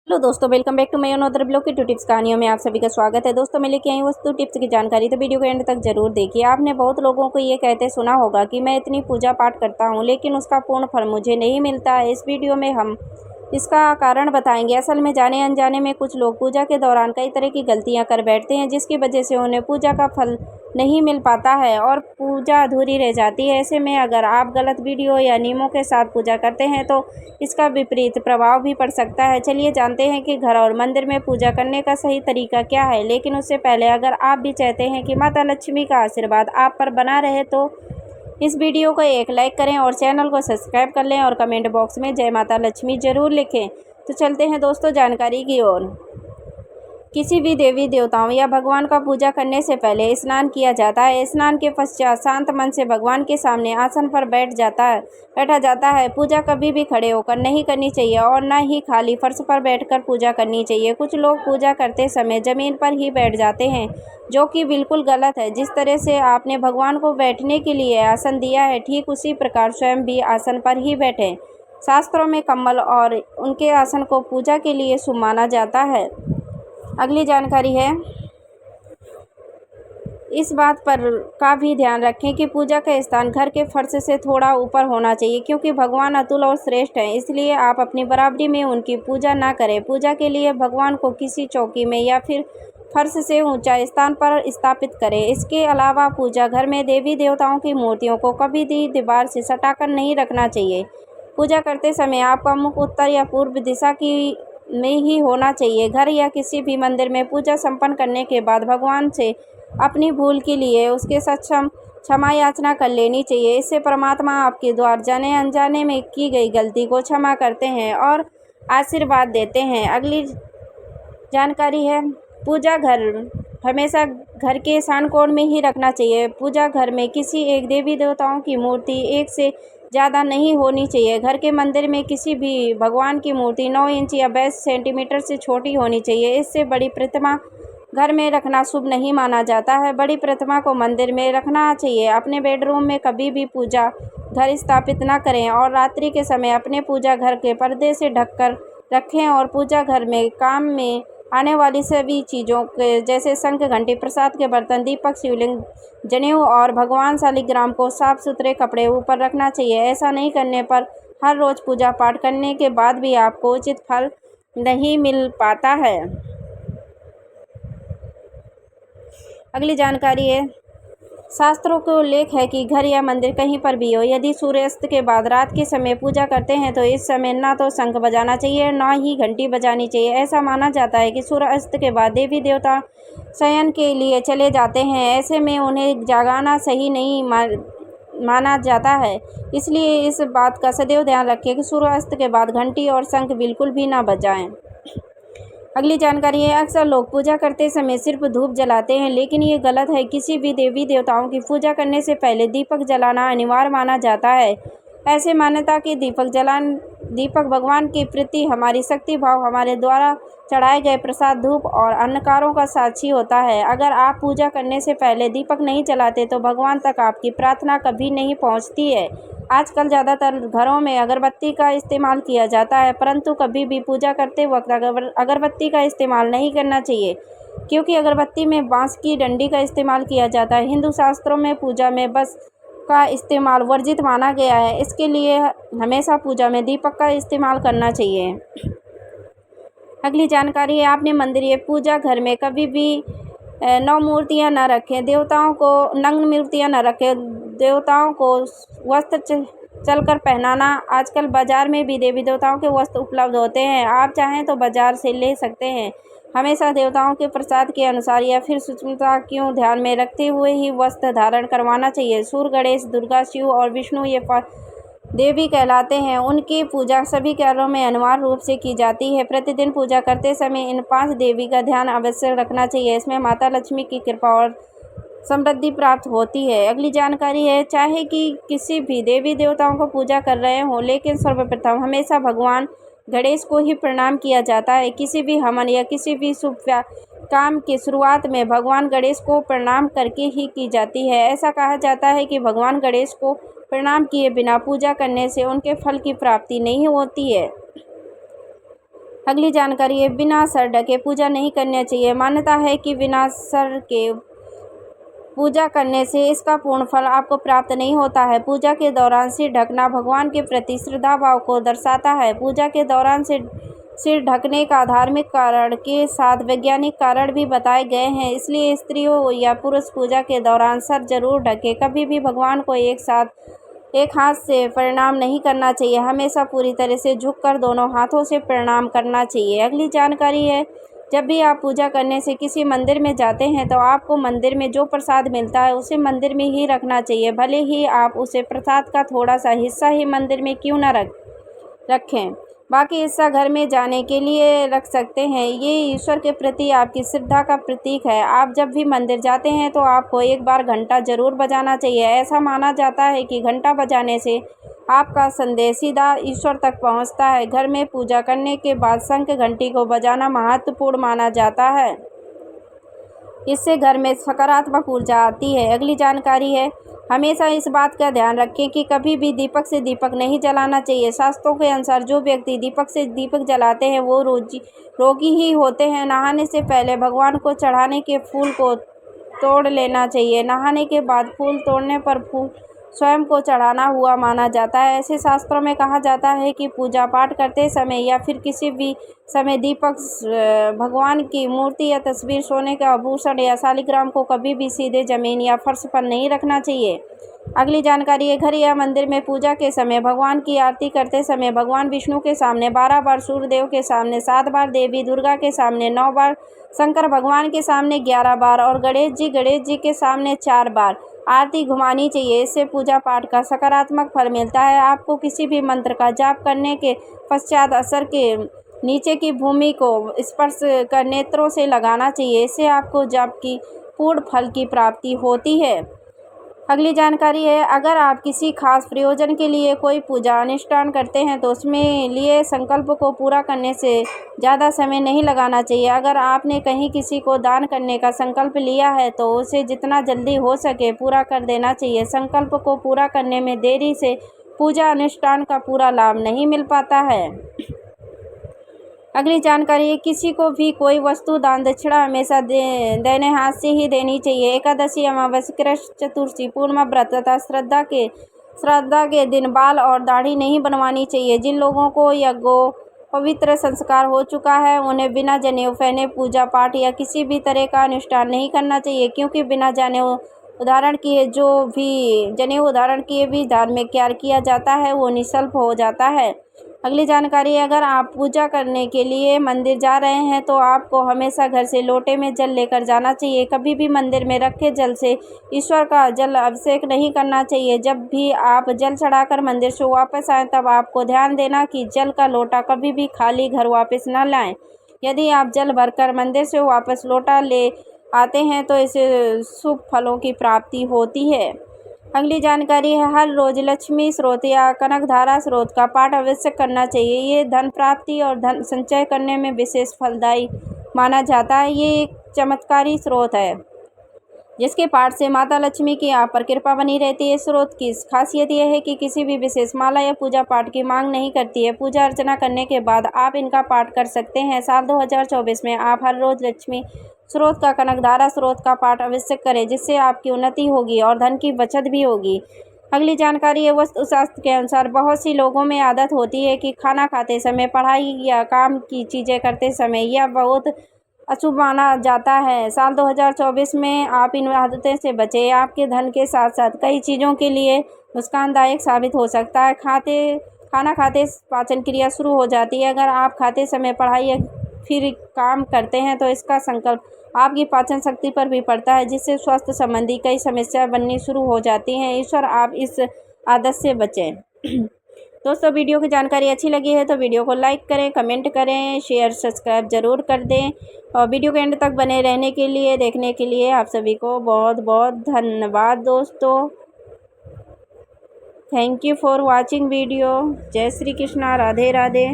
Hello दोस्तों, welcome back to my another blog की 2 tips कहानियों में आप सभी का स्वागत है। दोस्तों, मैं लेके आई हूँ वस्तु टिप्स की जानकारी, तो वीडियो को एंड तक जरूर देखिए। आपने बहुत लोगों को ये कहते सुना होगा कि मैं इतनी पूजा पाठ करता हूँ लेकिन उसका पूर्ण फल मुझे नहीं मिलता है। इस वीडियो में हम इसका कारण बताएंगे। असल में जाने अनजाने में कुछ लोग पूजा के दौरान कई तरह की गलतियां कर बैठते हैं, जिसकी वजह से उन्हें पूजा का फल नहीं मिल पाता है और पूजा अधूरी रह जाती है। ऐसे में अगर आप गलत वीडियो या नियमों के साथ पूजा करते हैं तो इसका विपरीत प्रभाव भी पड़ सकता है। चलिए जानते हैं कि घर और मंदिर में पूजा करने का सही तरीका क्या है। लेकिन उससे पहले अगर आप भी चाहते हैं कि माता लक्ष्मी का आशीर्वाद आप पर बना रहे तो इस वीडियो को एक लाइक करें और चैनल को सब्सक्राइब कर लें और कमेंट बॉक्स में जय माता लक्ष्मी ज़रूर लिखें। तो चलते हैं दोस्तों जानकारी की ओर। किसी भी देवी देवताओं या भगवान का पूजा करने से पहले स्नान किया जाता है। स्नान के पश्चात शांत मन से भगवान के सामने आसन पर बैठा जाता है। पूजा कभी भी खड़े होकर नहीं करनी चाहिए और न ही खाली फर्श पर बैठकर पूजा करनी चाहिए। कुछ लोग पूजा करते समय जमीन पर ही बैठ जाते हैं, जो कि बिल्कुल गलत है। जिस तरह से आपने भगवान को बैठने के लिए आसन दिया है, ठीक उसी प्रकार स्वयं भी आसन पर ही बैठें। शास्त्रों में कमल और उनके आसन को पूजा के लिए शुभ माना जाता है। अगली जानकारी है, इस बात पर का भी ध्यान रखें कि पूजा का स्थान घर के फर्श से थोड़ा ऊपर होना चाहिए, क्योंकि भगवान अतुल और श्रेष्ठ हैं, इसलिए आप अपनी बराबरी में उनकी पूजा ना करें। पूजा के लिए भगवान को किसी चौकी में या फिर फर्श से ऊंचा स्थान पर स्थापित करें। इसके अलावा पूजा घर में देवी देवताओं की मूर्तियों को कभी भी दीवार से सटाकर नहीं रखना चाहिए। पूजा करते समय आपका मुख उत्तर या पूर्व दिशा की में ही होना चाहिए। घर या किसी भी मंदिर में पूजा संपन्न करने के बाद भगवान से अपनी भूल के लिए उसके सक्षम क्षमा याचना कर लेनी चाहिए। इससे परमात्मा आपके द्वारा जाने अनजाने में की गई गलती को क्षमा करते हैं और आशीर्वाद देते हैं। अगली जानकारी है, पूजा घर हमेशा घर के ईशान कोण में ही रखना चाहिए। पूजा घर में किसी एक देवी देवताओं की मूर्ति एक से ज़्यादा नहीं होनी चाहिए। घर के मंदिर में किसी भी भगवान की मूर्ति 9 इंच या 22 सेंटीमीटर से छोटी होनी चाहिए। इससे बड़ी प्रतिमा घर में रखना शुभ नहीं माना जाता है। बड़ी प्रतिमा को मंदिर में रखना चाहिए। अपने बेडरूम में कभी भी पूजा घर स्थापित न करें और रात्रि के समय अपने पूजा घर के पर्दे से ढककर रखें और पूजा घर में काम में आने वाली सभी चीज़ों के जैसे शंख, घंटी, प्रसाद के बर्तन, दीपक, शिवलिंग, जनेऊ और भगवान शालिग्राम को साफ सुथरे कपड़े ऊपर रखना चाहिए। ऐसा नहीं करने पर हर रोज़ पूजा पाठ करने के बाद भी आपको उचित फल नहीं मिल पाता है। अगली जानकारी है, शास्त्रों को उल्लेख है कि घर या मंदिर कहीं पर भी हो, यदि सूर्यास्त के बाद रात के समय पूजा करते हैं तो इस समय ना तो शंख बजाना चाहिए ना ही घंटी बजानी चाहिए। ऐसा माना जाता है कि सूर्यास्त के बाद देवी देवता शयन के लिए चले जाते हैं। ऐसे में उन्हें जगाना सही नहीं माना जाता है। इसलिए इस बात का सदैव ध्यान रखें कि सूर्यास्त के बाद घंटी और शंख बिल्कुल भी ना बजाएं। अगली जानकारी है, अक्सर लोग पूजा करते समय सिर्फ धूप जलाते हैं, लेकिन ये गलत है। किसी भी देवी देवताओं की पूजा करने से पहले दीपक जलाना अनिवार्य माना जाता है। ऐसे मान्यता कि दीपक भगवान के प्रति हमारी शक्ति भाव, हमारे द्वारा चढ़ाए गए प्रसाद, धूप और अन्नकारों का साक्षी होता है। अगर आप पूजा करने से पहले दीपक नहीं जलाते तो भगवान तक आपकी प्रार्थना कभी नहीं पहुंचती है। आजकल ज़्यादातर घरों में अगरबत्ती का इस्तेमाल किया जाता है, परंतु कभी भी पूजा करते वक्त अगरबत्ती का इस्तेमाल नहीं करना चाहिए, क्योंकि अगरबत्ती में बांस की डंडी का इस्तेमाल किया जाता है। हिंदू शास्त्रों में पूजा में बस का इस्तेमाल वर्जित माना गया है। इसके लिए हमेशा पूजा में दीपक का इस्तेमाल करना चाहिए। अगली जानकारी है, आपने मंदिर या पूजा घर में कभी भी नौ मूर्तियां न रखें। देवताओं को नग्न मूर्तियां न रखें। देवताओं को वस्त्र चलकर पहनाना। आजकल बाजार में भी देवी देवताओं के वस्त्र उपलब्ध होते हैं, आप चाहें तो बाजार से ले सकते हैं। हमेशा देवताओं के प्रसाद के अनुसार या फिर सूक्ष्मता क्यों ध्यान में रखते हुए ही वस्त्र धारण करवाना चाहिए। सूर्य, गणेश, दुर्गा, शिव और विष्णु ये देवी कहलाते हैं। उनकी पूजा सभी कार्यों में अनिवार्य रूप से की जाती है। प्रतिदिन पूजा करते समय इन 5 देवी का ध्यान अवश्य रखना चाहिए। इसमें माता लक्ष्मी की कृपा और समृद्धि प्राप्त होती है। अगली जानकारी है, चाहे कि किसी भी देवी देवताओं को पूजा कर रहे हों, लेकिन सर्वप्रथम हमेशा भगवान गणेश को ही प्रणाम किया जाता है। किसी भी हवन या किसी भी शुभ काम की शुरुआत में भगवान गणेश को प्रणाम करके ही की जाती है। ऐसा कहा जाता है कि भगवान गणेश को प्रणाम किए बिना पूजा करने से उनके फल की प्राप्ति नहीं होती है। अगली जानकारी है, बिना सर ढके पूजा नहीं करनी चाहिए। मान्यता है कि बिना सर के पूजा करने से इसका पूर्ण फल आपको प्राप्त नहीं होता है। पूजा के दौरान सिर ढकना भगवान के प्रति श्रद्धा भाव को दर्शाता है। पूजा के दौरान सिर ढकने का धार्मिक कारण के साथ वैज्ञानिक कारण भी बताए गए हैं, इसलिए स्त्रियों या पुरुष पूजा के दौरान सर जरूर ढके। कभी भी भगवान को एक हाथ से प्रणाम नहीं करना चाहिए, हमेशा पूरी तरह से झुककर दोनों हाथों से प्रणाम करना चाहिए। अगली जानकारी है, जब भी आप पूजा करने से किसी मंदिर में जाते हैं तो आपको मंदिर में जो प्रसाद मिलता है उसे मंदिर में ही रखना चाहिए, भले ही आप उसे प्रसाद का थोड़ा सा हिस्सा ही मंदिर में क्यों न रखें, बाकी हिस्सा घर में जाने के लिए रख सकते हैं। ये ईश्वर के प्रति आपकी श्रद्धा का प्रतीक है। आप जब भी मंदिर जाते हैं तो आपको एक बार घंटा जरूर बजाना चाहिए। ऐसा माना जाता है कि घंटा बजाने से आपका संदेश सीधा ईश्वर तक पहुंचता है। घर में पूजा करने के बाद शंख घंटी को बजाना महत्वपूर्ण माना जाता है, इससे घर में सकारात्मक ऊर्जा आती है। अगली जानकारी है, हमेशा इस बात का ध्यान रखें कि कभी भी दीपक से दीपक नहीं जलाना चाहिए। शास्त्रों के अनुसार जो व्यक्ति दीपक से दीपक जलाते हैं वो रोगी ही होते हैं। नहाने से पहले भगवान को चढ़ाने के फूल को तोड़ लेना चाहिए। नहाने के बाद फूल तोड़ने पर फूल स्वयं को चढ़ाना हुआ माना जाता है। ऐसे शास्त्रों में कहा जाता है कि पूजा पाठ करते समय या फिर किसी भी समय दीपक, भगवान की मूर्ति या तस्वीर, सोने का आभूषण या शालिग्राम को कभी भी सीधे जमीन या फर्श पर नहीं रखना चाहिए। अगली जानकारी है, घर या मंदिर में पूजा के समय भगवान की आरती करते समय भगवान विष्णु के सामने 12 बार, सूर्यदेव के सामने 7 बार, देवी दुर्गा के सामने 9 बार, शंकर भगवान के सामने 11 बार और गणेश जी के सामने 4 बार आरती घुमानी चाहिए। इससे पूजा पाठ का सकारात्मक फल मिलता है। आपको किसी भी मंत्र का जाप करने के पश्चात असर के नीचे की भूमि को स्पर्श कर नेत्रों से लगाना चाहिए, इससे आपको जाप की पूर्ण फल की प्राप्ति होती है। अगली जानकारी है, अगर आप किसी खास प्रयोजन के लिए कोई पूजा अनुष्ठान करते हैं तो उसमें लिए संकल्प को पूरा करने से ज़्यादा समय नहीं लगाना चाहिए। अगर आपने कहीं किसी को दान करने का संकल्प लिया है तो उसे जितना जल्दी हो सके पूरा कर देना चाहिए। संकल्प को पूरा करने में देरी से पूजा अनुष्ठान का पूरा लाभ नहीं मिल पाता है। अगली जानकारी है, किसी को भी कोई वस्तु दान दक्षिणा हमेशा दाहिने हाथ से ही देनी चाहिए। एकादशी, अमावस्या, कृष्ण चतुर्थी, पूर्णिमा व्रत तथा श्राद्ध के दिन बाल और दाढ़ी नहीं बनवानी चाहिए। जिन लोगों को यज्ञ पवित्र संस्कार हो चुका है उन्हें बिना जनेऊ पहने पूजा पाठ या किसी भी तरह का अनुष्ठान नहीं करना चाहिए, क्योंकि बिना जनेऊ धारण किए भी धार्मिक कार्य किया जाता है वो निष्फल हो जाता है। अगली जानकारी, अगर आप पूजा करने के लिए मंदिर जा रहे हैं तो आपको हमेशा घर से लोटे में जल लेकर जाना चाहिए। कभी भी मंदिर में रखे जल से ईश्वर का जल अभिषेक नहीं करना चाहिए। जब भी आप जल चढ़ाकर मंदिर से वापस आएँ तब आपको ध्यान देना कि जल का लोटा कभी भी खाली घर वापस न लाएं। यदि आप जल भरकर मंदिर से वापस लोटा ले आते हैं तो इससे शुभ फलों की प्राप्ति होती है। अगली जानकारी है, हर रोज लक्ष्मी स्रोत या कनकधारा स्रोत का पाठ अवश्य करना चाहिए। ये धन प्राप्ति और धन संचय करने में विशेष फलदायी माना जाता है। ये एक चमत्कारी स्रोत है जिसके पाठ से माता लक्ष्मी की आप पर कृपा बनी रहती है। स्रोत की खासियत यह है कि किसी भी विशेष माला या पूजा पाठ की मांग नहीं करती है। पूजा अर्चना करने के बाद आप इनका पाठ कर सकते हैं। साल 2024 में आप हर रोज लक्ष्मी स्रोत का, कनकधारा स्रोत का पाठ अवश्य करें, जिससे आपकी उन्नति होगी और धन की बचत भी होगी। अगली जानकारी है, वास्तुशास्त्र के अनुसार बहुत सी लोगों में आदत होती है कि खाना खाते समय, पढ़ाई या काम की चीज़ें करते समय यह बहुत अशुभ माना जाता है। साल 2024 में आप इन आदतों से बचें। आपके धन के साथ साथ कई चीज़ों के लिए नुकसानदायक साबित हो सकता है। खाना खाते पाचन क्रिया शुरू हो जाती है। अगर आप खाते समय पढ़ाई या फिर काम करते हैं तो इसका संकल्प आपकी पाचन शक्ति पर भी पड़ता है, जिससे स्वास्थ्य संबंधी कई समस्याएं बननी शुरू हो जाती हैं। ईश्वर आप इस आदत से बचें। दोस्तों, वीडियो की जानकारी अच्छी लगी है तो वीडियो को लाइक करें, कमेंट करें, शेयर सब्सक्राइब ज़रूर कर दें और वीडियो के एंड तक बने रहने के लिए, देखने के लिए आप सभी को बहुत बहुत धन्यवाद दोस्तों। Thank you for watching video. जय श्री कृष्णा, राधे राधे।